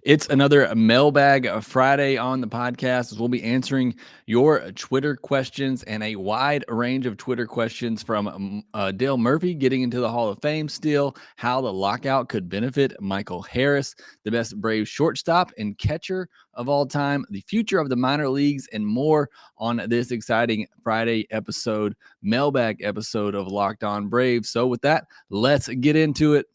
It's another Mailbag Friday on the podcast as we'll be answering your Twitter questions and a wide range of Twitter questions from Dale Murphy getting into the Hall of Fame still, how the lockout could benefit Michael Harris, the best Braves shortstop and catcher of all time, the future of the minor leagues, and more on this exciting Friday episode, Mailbag episode of Locked On Braves. So with that, let's get into it.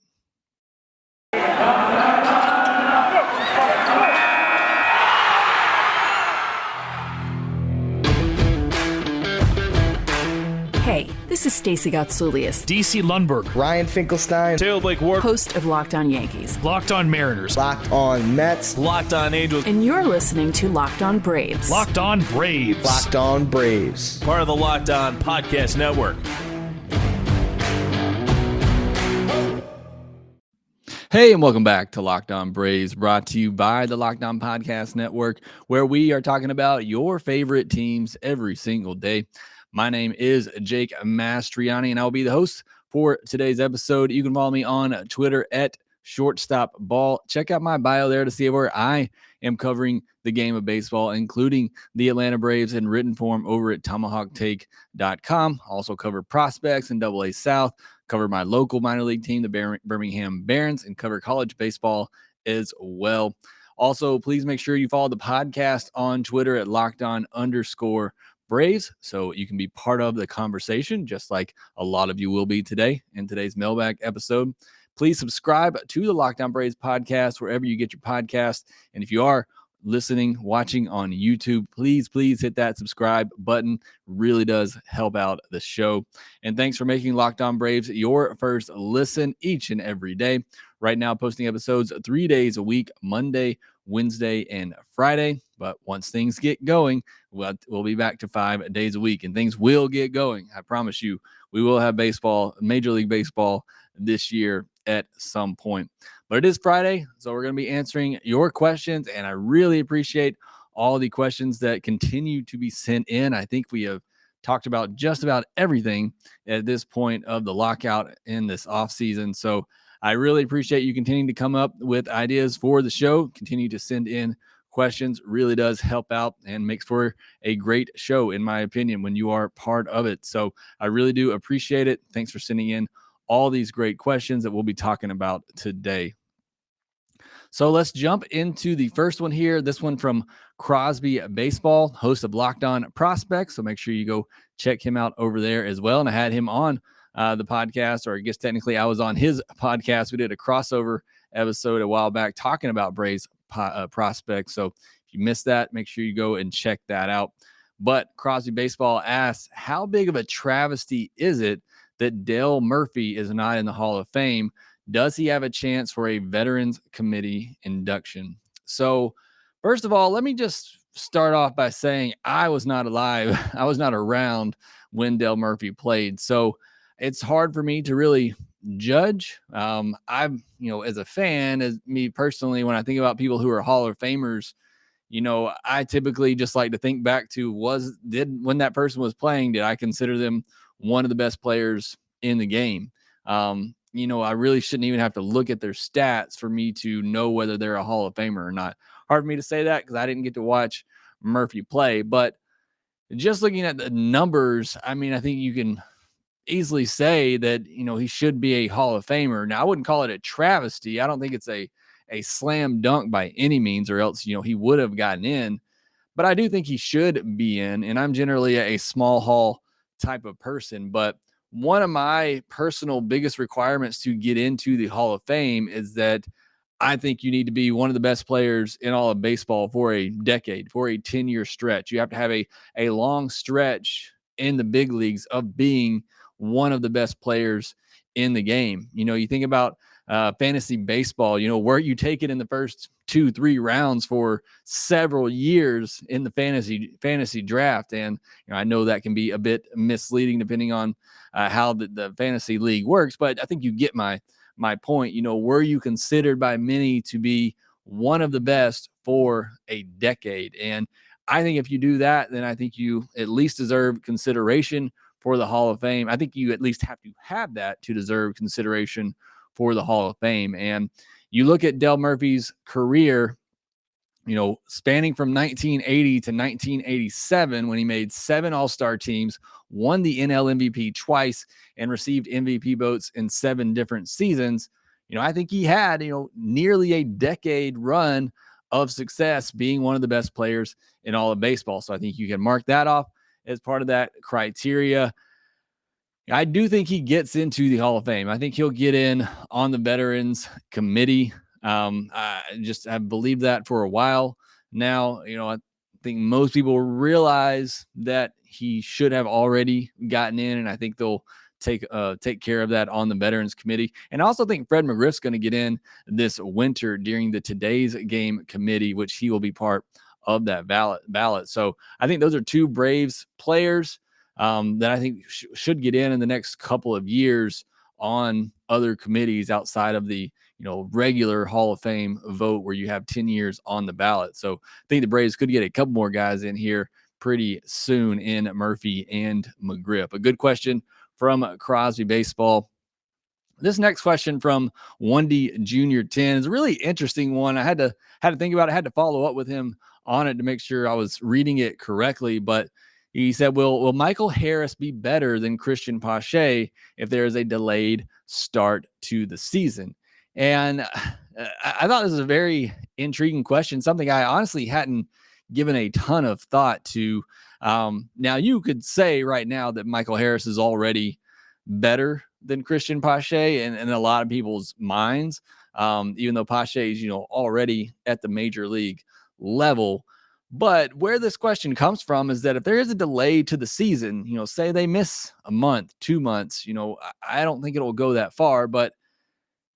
Hey, this is Stacey Gotsoulias, DC Lundberg, Ryan Finkelstein, Taylor Blake Ward, host of Locked On Yankees, Locked On Mariners, Locked On Mets, Locked On Angels, and you're listening to Locked On Braves. Locked On Braves, Locked On Braves, part of the Locked On Podcast Network. Hey, and welcome back to Locked On Braves, brought to you by the Locked On Podcast Network, where we are talking about your favorite teams every single day. My name is Jake Mastriani, and I'll be the host for today's episode. You can follow me on Twitter at ShortstopBall. Check out my bio there to see where I am covering the game of baseball, including the Atlanta Braves in written form over at TomahawkTake.com. Also cover prospects in AA South, cover my local minor league team, the Birmingham Barons, and cover college baseball as well. Also, please make sure you follow the podcast on Twitter at LockedOn_Braves, so you can be part of the conversation, just like a lot of you will be today in today's Mailbag episode. Please subscribe to the Locked On Braves podcast wherever you get your podcast. And if you are listening, watching on YouTube, please hit that subscribe button. Really does help out the show. And thanks for making Locked On Braves your first listen each and every day. Right now, posting episodes 3 days a week, Monday, Wednesday, and Friday. But once things get going, we'll be back to 5 days a week, and things will get going. I promise you, we will have baseball, Major League Baseball this year at some point. But it is Friday, so we're going to be answering your questions, and I really appreciate all the questions that continue to be sent in. I think we have talked about just about everything at this point of the lockout in this offseason. So I really appreciate you continuing to come up with ideas for the show. Continue to send in questions. Really does help out and makes for a great show, in my opinion, when you are part of it. So I really do appreciate it. Thanks for sending in all these great questions that we'll be talking about today. So let's jump into the first one here. This one from Crosby Baseball, host of Locked On Prospects. So make sure you go check him out over there as well. And I had him on the podcast, or I guess technically I was on his podcast. We did a crossover episode a while back talking about Braves prospects. So if you missed that, make sure you go and check that out. But Crosby Baseball asks, how big of a travesty is it that Dale Murphy is not in the Hall of Fame? Does he have a chance for a Veterans Committee induction? So first of all, let me just start off by saying I was not alive. I was not around when Dale Murphy played. So it's hard for me to really judge. I'm, as a fan, as me personally, when I think about people who are Hall of Famers, I typically just like to think back to when that person was playing, did I consider them one of the best players in the game? I really shouldn't even have to look at their stats for me to know whether they're a Hall of Famer or not. Hard for me to say that because I didn't get to watch Murphy play. But just looking at the numbers, I think you can easily say that, he should be a Hall of Famer. Now, I wouldn't call it a travesty. I don't think it's a slam dunk by any means, or else, he would have gotten in. But I do think he should be in. And I'm generally a small hall type of person. But one of my personal biggest requirements to get into the Hall of Fame is that I think you need to be one of the best players in all of baseball for a decade, for a 10-year stretch. You have to have a long stretch in the big leagues of being one of the best players in the game. You think about fantasy baseball, where you take it in the first 2-3 rounds for several years in the fantasy draft. And I know that can be a bit misleading depending on how the fantasy league works, but I think you get my point. Were you considered by many to be one of the best for a decade? And I think if you do that, then I think you at least deserve consideration for the Hall of Fame. I think you at least have to have that to deserve consideration for the Hall of Fame. And you look at Del Murphy's career, spanning from 1980 to 1987, when he made 7 All-Star teams, won the NL MVP twice, and received MVP votes in 7 different seasons. I think he had, nearly a decade run of success being one of the best players in all of baseball. So I think you can mark that off as part of that criteria. I do think he gets into the Hall of Fame. I think he'll get in on the Veterans Committee. I've believed that for a while now. I think most people realize that he should have already gotten in, and I think they'll take care of that on the Veterans Committee. And I also think Fred McGriff's going to get in this winter during the Today's Game Committee, which he will be part of that ballot. So I think those are 2 Braves players that I think should get in the next couple of years on other committees outside of the regular Hall of Fame vote where you have 10 years on the ballot. So I think the Braves could get a couple more guys in here pretty soon in Murphy and McGriff. A good question from Crosby Baseball. This next question from 1D Junior 10 is a really interesting one. I had to think about it. I had to follow up with him on it to make sure I was reading it correctly. But he said, will Michael Harris be better than Cristian Pache if there is a delayed start to the season? And I thought this was a very intriguing question, something I honestly hadn't given a ton of thought to. Now, you could say right now that Michael Harris is already better than Cristian Pache in a lot of people's minds, even though Pache is, already at the major league level. But where this question comes from is that if there is a delay to the season, say they miss a month, 2 months, I don't think it'll go that far, but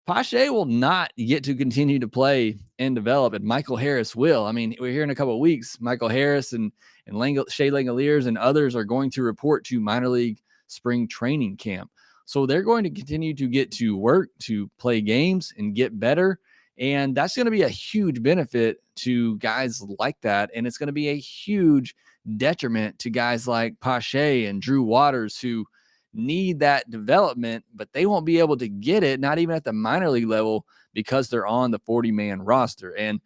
Pache will not get to continue to play and develop, and Michael Harris will. I mean, we're here in a couple of weeks. Michael Harris and Shea Langoliers and others are going to report to minor league spring training camp. So they're going to continue to get to work, to play games and get better. And that's going to be a huge benefit to guys like that. And it's going to be a huge detriment to guys like Pache and Drew Waters, who need that development, but they won't be able to get it, not even at the minor league level, because they're on the 40-man roster. And,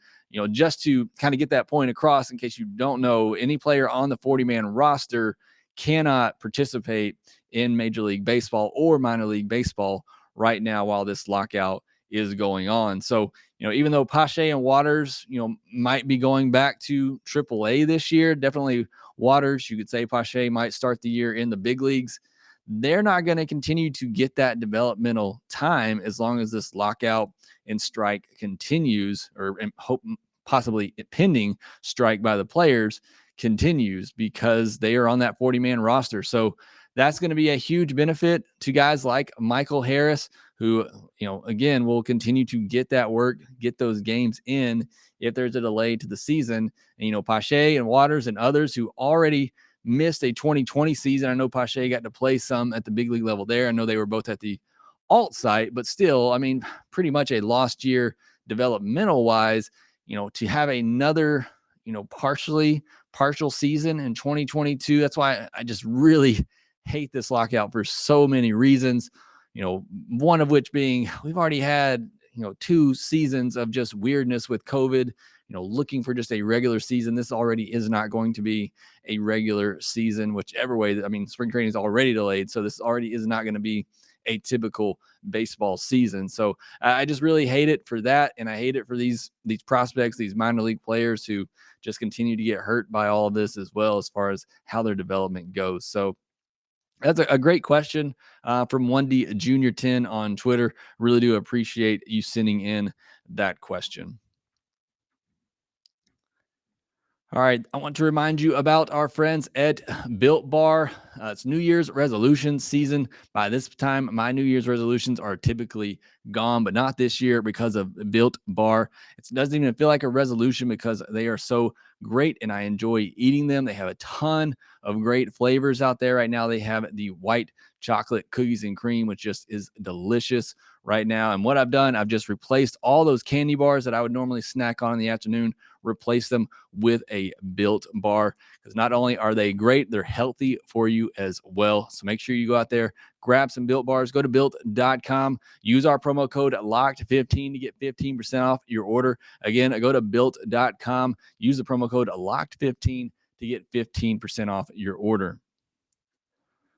just to kind of get that point across, in case you don't know, any player on the 40-man roster cannot participate in Major League Baseball or minor league baseball right now while this lockout is going on. So, even though Pache and Waters, might be going back to AAA this year, definitely Waters, you could say Pache might start the year in the big leagues. They're not going to continue to get that developmental time as long as this lockout and strike continues, or possibly pending strike by the players continues, because they are on that 40-man roster. So that's going to be a huge benefit to guys like Michael Harris, who, again, will continue to get that work, get those games in if there's a delay to the season. And, Pache and Waters and others who already missed a 2020 season. I know Pache got to play some at the big league level there. I know they were both at the alt site, but still, I mean, pretty much a lost year developmental wise, to have another, partial season in 2022. That's why I just really hate this lockout for so many reasons. One of which being we've already had, 2 seasons of just weirdness with COVID, looking for just a regular season. This already is not going to be a regular season, whichever way. I mean, spring training is already delayed, so this already is not going to be a typical baseball season. So I just really hate it for that. And I hate it for these prospects, these minor league players who just continue to get hurt by all of this, as well as far as how their development goes. So that's a great question from 1D Junior 10 on Twitter. Really do appreciate you sending in that question. All right, I want to remind you about our friends at Built Bar. It's New Year's resolution season. By this time, my New Year's resolutions are typically gone, but not this year because of Built Bar. It doesn't even feel like a resolution because they are so great and I enjoy eating them. They have a ton of great flavors out there right now. They have the white chocolate cookies and cream, which just is delicious right now. And what I've done, I've just replaced all those candy bars that I would normally snack on in the afternoon replace them with a Built Bar, because not only are they great, they're healthy for you as well. So make sure you go out there, grab some Built Bars. Go to built.com. Use our promo code LOCKED15 to get 15% off your order. Again, go to built.com. Use the promo code LOCKED15 to get 15% off your order.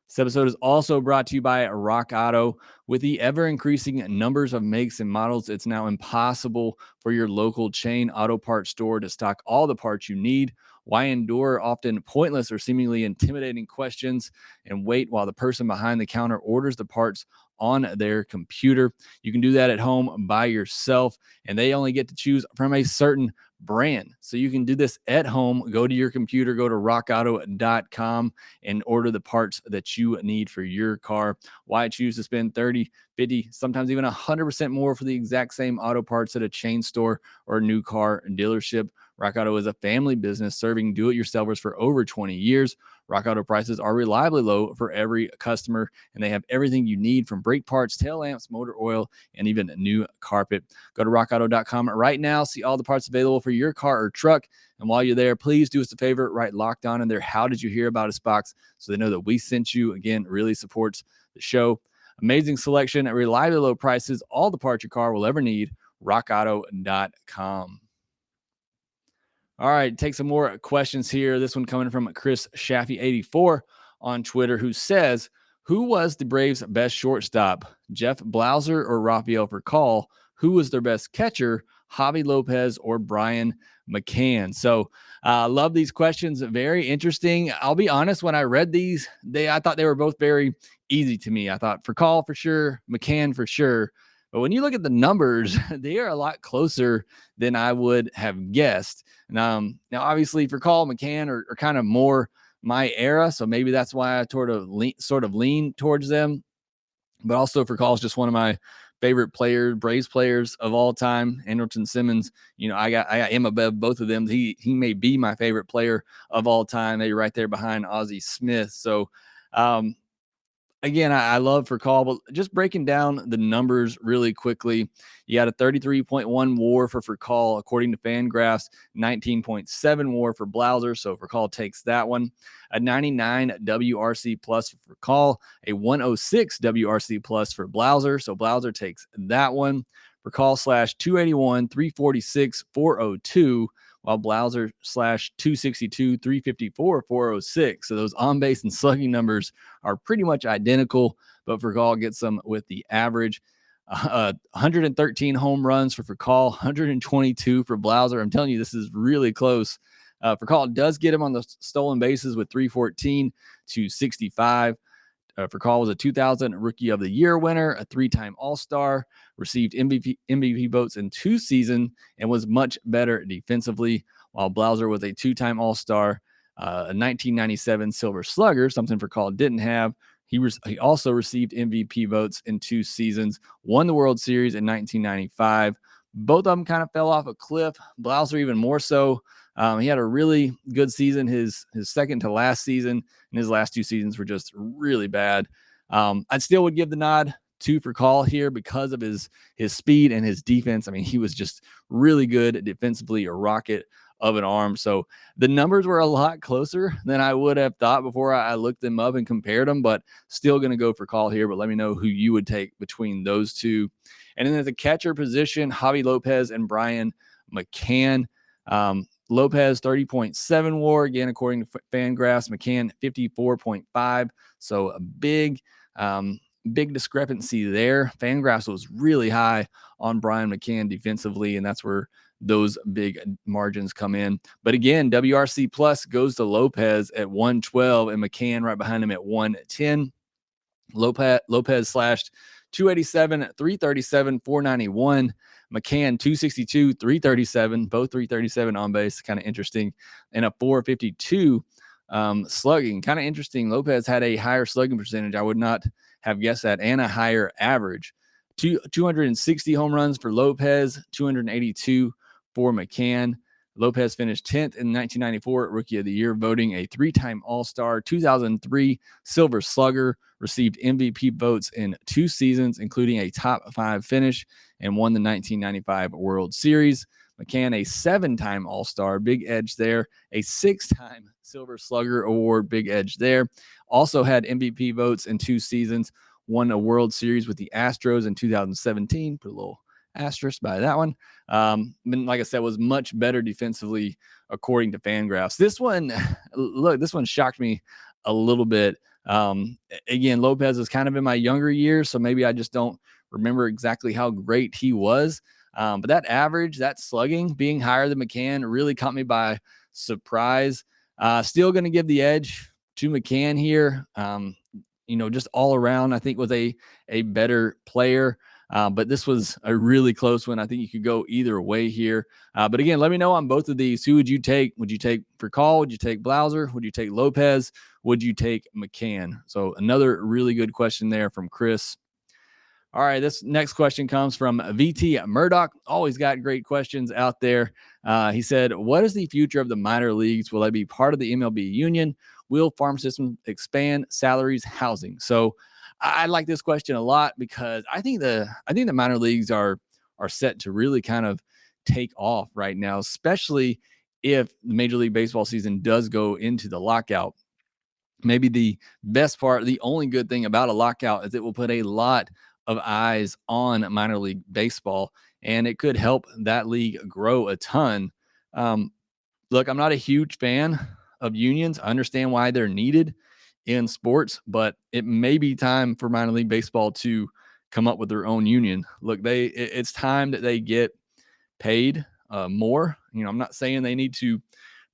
This episode is also brought to you by Rock Auto. With the ever-increasing numbers of makes and models, it's now impossible for your local chain auto parts store to stock all the parts you need. Why endure often pointless or seemingly intimidating questions and wait while the person behind the counter orders the parts on their computer? You can do that at home by yourself, and they only get to choose from a certain brand. So you can do this at home. Go to your computer, go to rockauto.com and order the parts that you need for your car. Why choose to spend 30, 50, sometimes even 100% more for the exact same auto parts at a chain store or new car dealership? Rock Auto is a family business serving do-it-yourselfers for over 20 years. Rock Auto prices are reliably low for every customer, and they have everything you need from brake parts, tail lamps, motor oil, and even new carpet. Go to rockauto.com right now. See all the parts available for your car or truck. And while you're there, please do us a favor, write Locked On in there. How did you hear about us box? So they know that we sent you. Again, really supports the show. Amazing selection at reliably low prices. All the parts your car will ever need. rockauto.com. All right, take some more questions here. This one coming from Chris Shaffy84 on Twitter, who says, who was the Braves' best shortstop, Jeff Blauser or Rafael Furcal? Who was their best catcher, Javy Lopez or Brian McCann? So I love these questions. Very interesting. I'll be honest, when I read these, I thought they were both very easy to me. I thought Furcal for sure, McCann for sure. But when you look at the numbers, they are a lot closer than I would have guessed. Now, obviously, Furcal, McCann are kind of more my era, so maybe that's why I sort of lean towards them. But also, Furcal is just one of my favorite players, Braves players of all time. Andrelton Simmons, I got him above both of them. He may be my favorite player of all time. Maybe right there behind Ozzie Smith. So, again, I love Furcal, but just breaking down the numbers really quickly, you had a 33.1 WAR for Furcal, according to Fangraphs, 19.7 WAR for Blauser, so Furcal takes that one. A 99 WRC plus for Furcal, a 106 WRC plus for Blauser, so Blauser takes that one. Furcal / 281, 346, 402, while Blauser / 262, 354, 406. So those on-base and slugging numbers are pretty much identical, but Furcal gets them with the average. 113 home runs for Furcal, 122 for Blauser. I'm telling you, this is really close. Furcal does get him on the stolen bases with 314 to 65. Furcal was a 2000 Rookie of the Year winner, a 3-time All-Star, received MVP votes in 2 seasons, and was much better defensively, while Blauser was a 2-time All-Star, a 1997 Silver Slugger, something Furcal didn't have. He also received MVP votes in 2 seasons, won the World Series in 1995. Both of them kind of fell off a cliff. Blauser even more so. He had a really good season, his second to last season, and his last 2 seasons were just really bad. I still would give the nod to Furcal here because of his speed and his defense. I mean, he was just really good defensively, a rocket of an arm. So the numbers were a lot closer than I would have thought before I looked them up and compared them, but still going to go Furcal here. But let me know who you would take between those two. And then at the catcher position, Javy Lopez and Brian McCann. Lopez 30.7 WAR, again, according to Fangraphs. McCann 54.5. So a big discrepancy there. Fangraphs was really high on Brian McCann defensively, and that's where those big margins come in. But again, WRC plus goes to Lopez at 112 and McCann right behind him at 110. Lopez slashed 287, 337, 491. McCann 262, 337, both 337 on base, kind of interesting, and a 452 slugging, kind of interesting. Lopez had a higher slugging percentage. I would not have guessed that, and a higher average. 260 home runs for Lopez, 282 for McCann. Lopez finished 10th in 1994 Rookie of the Year voting, a 3-time All-Star, 2003 Silver Slugger, received MVP votes in 2 seasons, including a top 5 finish, and won the 1995 World Series. McCann, a 7-time All-Star, big edge there. A 6-time Silver Slugger Award, big edge there. Also had MVP votes in 2 seasons. Won a World Series with the Astros in 2017. Put a little asterisk by that one. Like I said, was much better defensively according to Fangraphs. This one shocked me a little bit. Again, Lopez is kind of in my younger years, so maybe I just don't remember exactly how great he was. But that average, that slugging being higher than McCann really caught me by surprise. Still going to give the edge to McCann here. Just all around, I think was a better player. But this was a really close one. I think you could go either way here. But again, let me know on both of these. Who would you take? Would you take Furcal? Would you take Blauser? Would you take Lopez? Would you take McCann? So another really good question there from Chris. All right, this next question comes from VT Murdoch. Always got great questions out there. He said, what is the future of the minor leagues? Will they be part of the MLB union? Will farm system expand salaries, housing? So I like this question a lot because I think the minor leagues are set to really kind of take off right now, especially if the Major League Baseball season does go into the lockout. Maybe the best part, the only good thing about a lockout is it will put a lot of eyes on minor league baseball, and it could help that league grow a ton. Look, I'm not a huge fan of unions. I understand why they're needed in sports, but it may be time for minor league baseball to come up with their own union. Look, it's time that they get paid more. I'm not saying they need to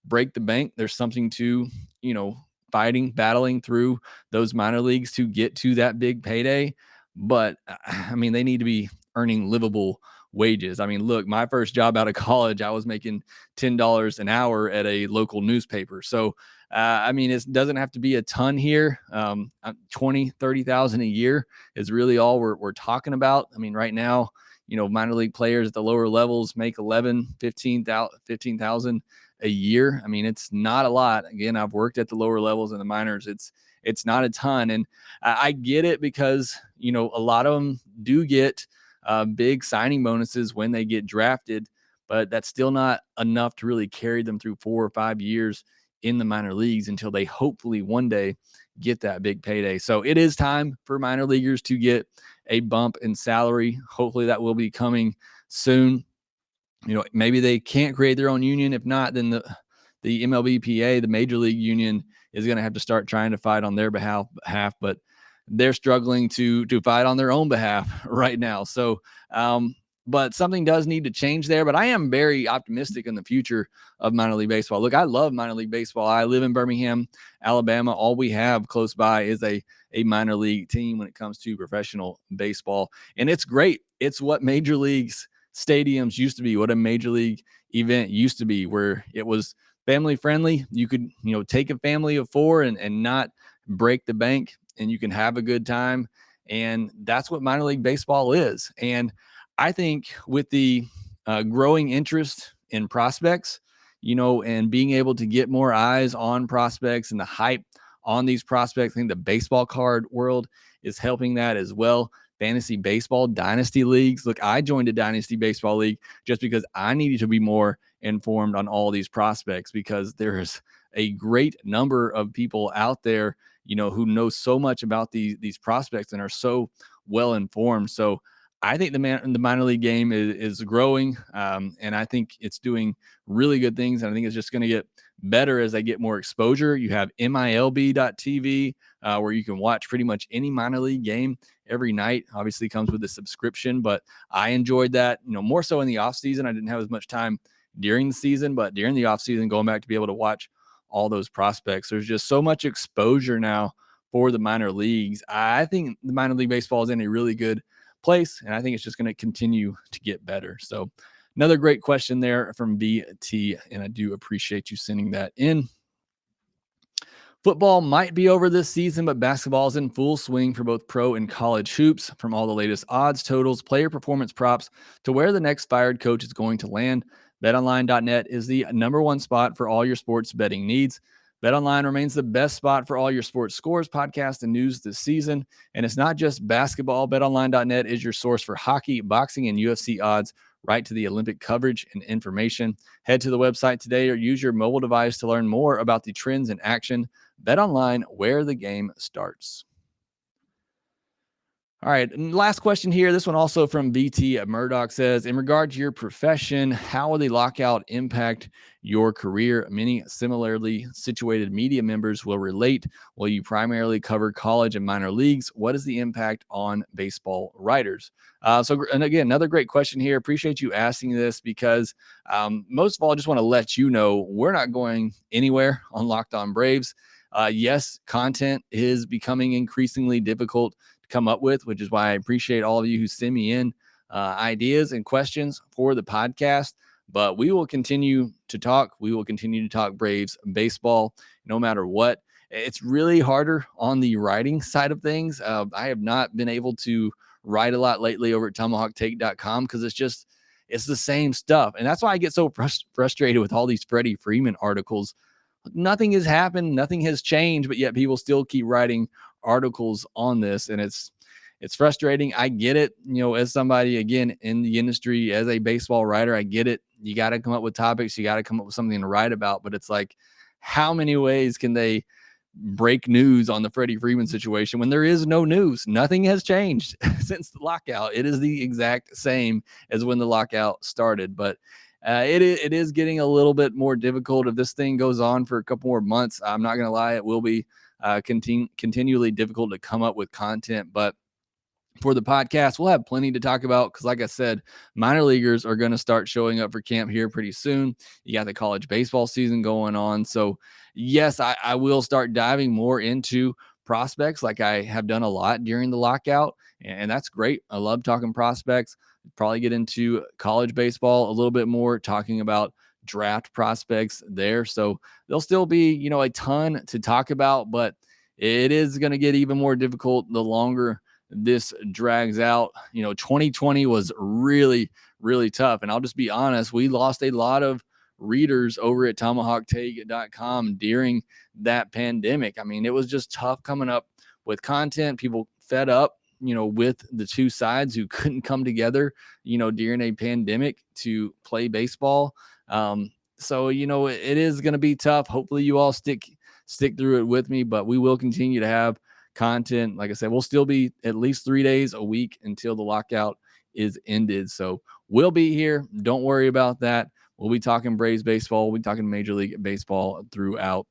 break the bank. There's something to, battling through those minor leagues to get to that big payday. But they need to be earning livable wages. Look, my first job out of college, I was making $10 an hour at a local newspaper. So, it doesn't have to be a ton here. 20, 30,000 a year is really all we're talking about. Right now, minor league players at the lower levels make 15,000 a year. It's not a lot. Again, I've worked at the lower levels in the minors. It's not a ton. And I get it because, a lot of them do get big signing bonuses when they get drafted, but that's still not enough to really carry them through 4 or 5 years in the minor leagues until they hopefully one day get that big payday. So it is time for minor leaguers to get a bump in salary. Hopefully that will be coming soon. Maybe they can't create their own union. If not, then the MLBPA, the Major League Union, is going to have to start trying to fight on their behalf, but they're struggling to fight on their own behalf right now. So, but something does need to change there. But I am very optimistic in the future of minor league baseball. Look, I love minor league baseball. I live in Birmingham, Alabama. All we have close by is a minor league team when it comes to professional baseball. And it's great. It's what major leagues stadiums used to be, what a major league event used to be, where it was family friendly. You could, take a family of 4 and not break the bank, and you can have a good time. And that's what minor league baseball is. And I think with the growing interest in prospects, and being able to get more eyes on prospects and the hype on these prospects, I think the baseball card world is helping that as well. Fantasy baseball, dynasty leagues. Look, I joined a dynasty baseball league just because I needed to be more informed on all these prospects, because there's a great number of people out there, who know so much about these prospects and are so well informed. So I think the minor league game is growing, and I think it's doing really good things. And I think it's just going to get better as they get more exposure. You have MILB.TV, where you can watch pretty much any minor league game every night. Obviously comes with a subscription, but I enjoyed that, more so in the off season. I didn't have as much time during the season, but during the off season, going back to be able to watch all those prospects. There's just so much exposure now for the minor leagues. I think the minor league baseball is in a really good place, and I think it's just going to continue to get better. So another great question there from BT, and I do appreciate you sending that in. Football might be over this season, but basketball is in full swing for both pro and college hoops. From all the latest odds, totals, player performance props, to where the next fired coach is going to land, BetOnline.net is the #1 spot for all your sports betting needs. BetOnline remains the best spot for all your sports scores, podcasts, and news this season. And it's not just basketball. BetOnline.net is your source for hockey, boxing, and UFC odds, right to the Olympic coverage and information. Head to the website today or use your mobile device to learn more about the trends in action. BetOnline, where the game starts. All right, and last question here. This one also from BT Murdoch says, in regard to your profession, how will the lockout impact your career? Many similarly situated media members will relate. Will you primarily cover college and minor leagues? What is the impact on baseball writers? And again, another great question here. Appreciate you asking this because most of all, I just want to let you know we're not going anywhere on Locked On Braves. Yes, content is becoming increasingly difficult come up with, which is why I appreciate all of you who send me in ideas and questions for the podcast. But we will continue to talk. We will continue to talk Braves baseball no matter what. It's really harder on the writing side of things. I have not been able to write a lot lately over at tomahawktake.com because it's the same stuff. And that's why I get so frustrated with all these Freddie Freeman articles. Nothing has happened. Nothing has changed, but yet people still keep writing articles on this, and it's frustrating. I get it. As somebody, again, in the industry, as a baseball writer, I get it. You got to come up with topics. You got to come up with something to write about, but it's like, how many ways can they break news on the Freddie Freeman situation when there is no news? Nothing has changed since the lockout. It is the exact same as when the lockout started, but it is getting a little bit more difficult. If this thing goes on for a couple more months, I'm not going to lie, it will be continually difficult to come up with content. But for the podcast, we'll have plenty to talk about because, like I said, minor leaguers are going to start showing up for camp here pretty soon. You got the college baseball season going on. So, yes, I will start diving more into prospects like I have done a lot during the lockout, and that's great. I love talking prospects. Probably get into college baseball a little bit more, talking about draft prospects there. So there'll still be, a ton to talk about, but it is going to get even more difficult the longer this drags out. 2020 was really, really tough. And I'll just be honest, we lost a lot of readers over at tomahawktake.com during that pandemic. I mean, it was just tough coming up with content. People fed up, with the two sides who couldn't come together, during a pandemic to play baseball. So, it is going to be tough. Hopefully you all stick through it with me, but we will continue to have content. Like I said, we'll still be at least 3 days a week until the lockout is ended. So we'll be here. Don't worry about that. We'll be talking Braves baseball. We'll be talking Major League Baseball throughout.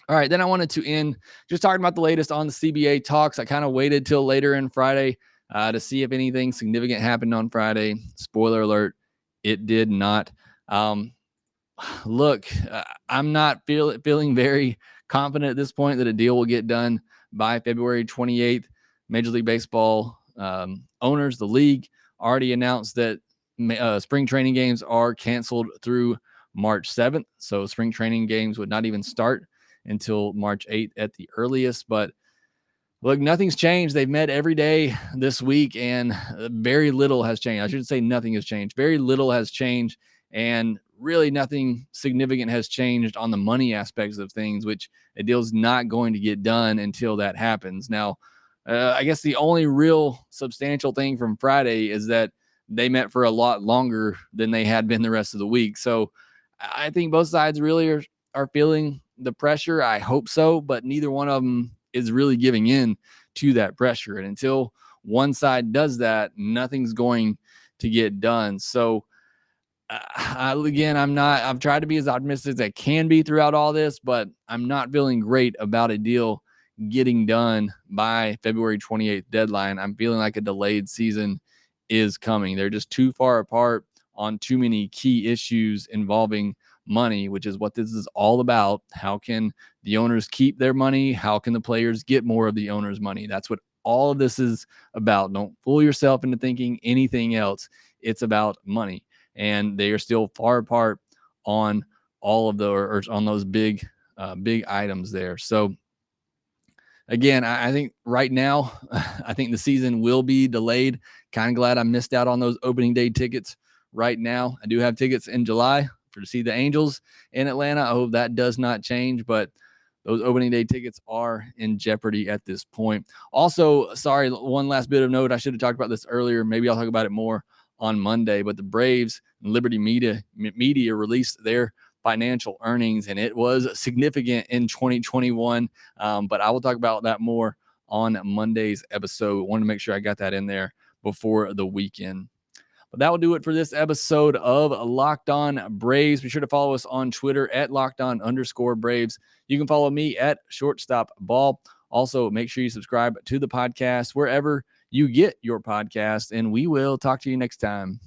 All right, then I wanted to end just talking about the latest on the CBA talks. I kind of waited till later in Friday to see if anything significant happened on Friday. Spoiler alert, it did not. Look, I'm not feeling very confident at this point that a deal will get done by February 28th. Major League Baseball owners, the league, already announced that spring training games are canceled through March 7th. So spring training games would not even start until March 8th at the earliest. But look, nothing's changed. They've met every day this week, and very little has changed. I should say nothing has changed. Very little has changed, and really nothing significant has changed on the money aspects of things, which a deal's not going to get done until that happens. Now, I guess the only real substantial thing from Friday is that they met for a lot longer than they had been the rest of the week. So I think both sides really are feeling the pressure. I hope so, but neither one of them is really giving in to that pressure. And until one side does that, nothing's going to get done. So I've tried to be as optimistic as I can be throughout all this, but I'm not feeling great about a deal getting done by February 28th deadline. I'm feeling like a delayed season is coming. They're just too far apart on too many key issues involving money, which is what this is all about. How can the owners keep their money? How can the players get more of the owners' money? That's what all of this is about. Don't fool yourself into thinking anything else. It's about money, and they are still far apart on all of on those big items there. So again, I think right now, I think the season will be delayed. Kind of glad I missed out on those opening day tickets right now. I do have tickets in July to see the Angels in Atlanta. I hope that does not change, but those opening day tickets are in jeopardy at this point. Also, sorry, one last bit of note. I should have talked about this earlier. Maybe I'll talk about it more on Monday, but the Braves and Liberty Media released their financial earnings, and it was significant in 2021. But I will talk about that more on Monday's episode. Wanted to make sure I got that in there before the weekend. But that will do it for this episode of Locked On Braves. Be sure to follow us on Twitter at LockedOn_Braves. You can follow me at ShortstopBall. Also, make sure you subscribe to the podcast wherever you get your podcast, and we will talk to you next time.